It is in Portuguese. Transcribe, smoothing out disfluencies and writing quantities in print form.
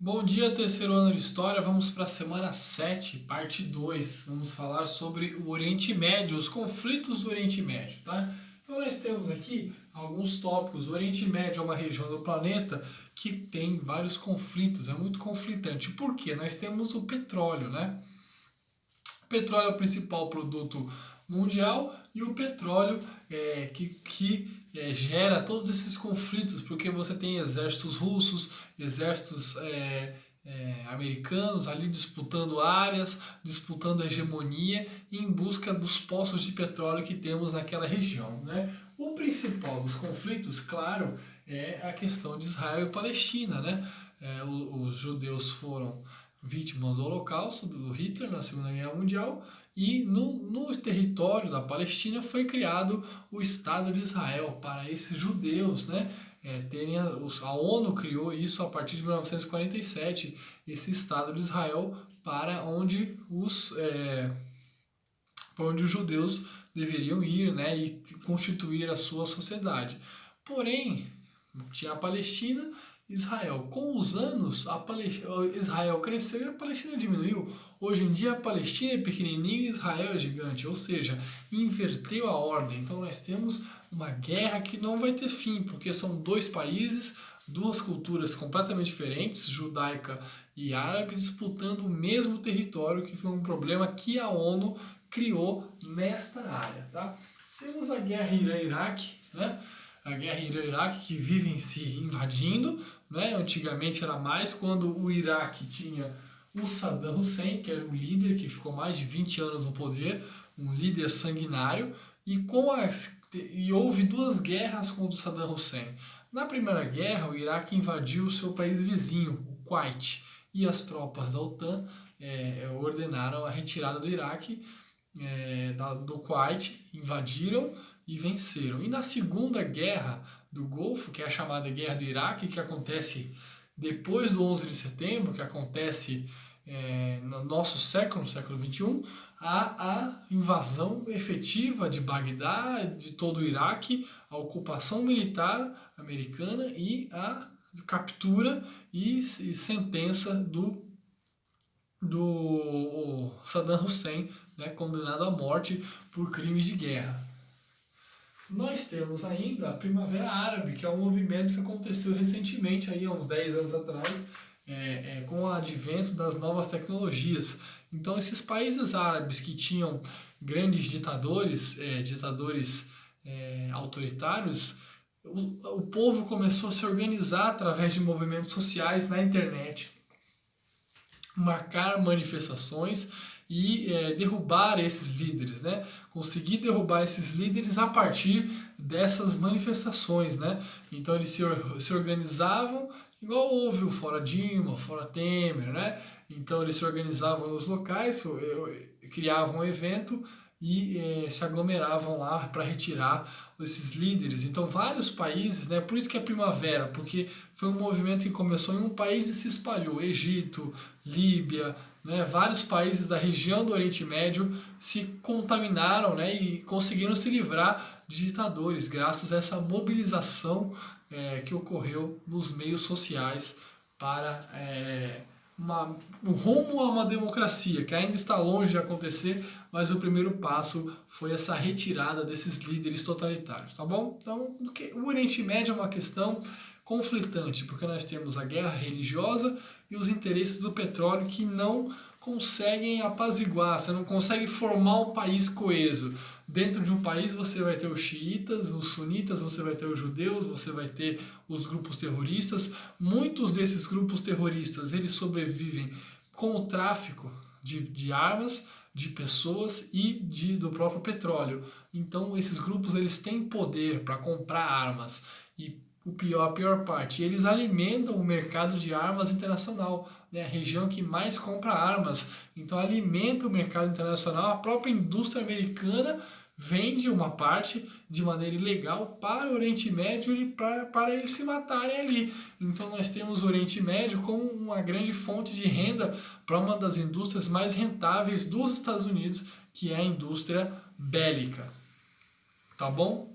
Bom dia, terceiro ano de História. Vamos para a semana 7, parte 2. Vamos falar sobre o Oriente Médio, os conflitos do Oriente Médio, tá? Então nós temos aqui alguns tópicos. O Oriente Médio é uma região do planeta que tem vários conflitos, é muito conflitante. Por quê? Nós temos o petróleo, né? O petróleo é o principal produto mundial e o petróleo que gera todos esses conflitos, porque você tem exércitos russos, exércitos americanos ali disputando áreas, disputando a hegemonia em busca dos poços de petróleo que temos naquela região, né? O principal dos conflitos, claro, é a questão de Israel e Palestina, né? Os judeus foram vítimas do Holocausto, do Hitler, na Segunda Guerra Mundial, e no território da Palestina foi criado o Estado de Israel para esses judeus, né? A ONU criou isso a partir de 1947, esse Estado de Israel para onde os judeus deveriam ir, né? E constituir a sua sociedade. Porém, tinha a Palestina, Israel. Com os anos, Israel cresceu e a Palestina diminuiu. Hoje em dia, a Palestina é pequenininha e Israel é gigante, ou seja, inverteu a ordem. Então, nós temos uma guerra que não vai ter fim, porque são dois países, duas culturas completamente diferentes, judaica e árabe, disputando o mesmo território, que foi um problema que a ONU criou nesta área. Tá? Temos a guerra Irã-Iraque, né? A guerra Irã-Iraque que vivem se invadindo, né? Antigamente era mais quando o Iraque tinha o Saddam Hussein, que era um líder que ficou mais de 20 anos no poder, um líder sanguinário, e houve duas guerras contra o Saddam Hussein. Na primeira guerra, o Iraque invadiu o seu país vizinho, o Kuwait, e as tropas da OTAN ordenaram a retirada do Iraque, do Kuwait, invadiram e venceram. E na segunda guerra do Golfo, que é a chamada Guerra do Iraque, que acontece depois do 11 de setembro, que acontece no nosso século XXI, a invasão efetiva de Bagdá, de todo o Iraque, a ocupação militar americana e a captura e sentença do Saddam Hussein, né, condenado à morte por crimes de guerra. Nós temos ainda a Primavera Árabe, que é um movimento que aconteceu recentemente, aí, há uns 10 anos atrás, com o advento das novas tecnologias. Então, esses países árabes que tinham grandes ditadores autoritários, o povo começou a se organizar através de movimentos sociais na internet, marcar manifestações e derrubar esses líderes, né? Conseguir derrubar esses líderes a partir dessas manifestações, né? Então eles se organizavam, igual houve o Fora Dilma, Fora Temer, né? Então eles se organizavam nos locais, criavam um evento e se aglomeravam lá para retirar esses líderes. Então vários países, né? Por isso que é primavera, porque foi um movimento que começou em um país e se espalhou. Egito, Líbia, né? Vários países da região do Oriente Médio se contaminaram, né? E conseguiram se livrar de ditadores graças a essa mobilização que ocorreu nos meios sociais para um rumo a uma democracia, que ainda está longe de acontecer, mas o primeiro passo foi essa retirada desses líderes totalitários, tá bom? Então, o Oriente Médio é uma questão conflitante, porque nós temos a guerra religiosa e os interesses do petróleo que não conseguem apaziguar, você não consegue formar um país coeso. Dentro de um país você vai ter os xiitas, os sunitas, você vai ter os judeus, você vai ter os grupos terroristas. Muitos desses grupos terroristas, eles sobrevivem com o tráfico de armas, de pessoas e do próprio petróleo. Então esses grupos eles têm poder para comprar armas e a pior parte, eles alimentam o mercado de armas internacional, né? A região que mais compra armas, então alimenta o mercado internacional. A própria indústria americana vende uma parte de maneira ilegal para o Oriente Médio para eles se matarem ali. Então nós temos o Oriente Médio como uma grande fonte de renda para uma das indústrias mais rentáveis dos Estados Unidos, que é a indústria bélica. Tá bom?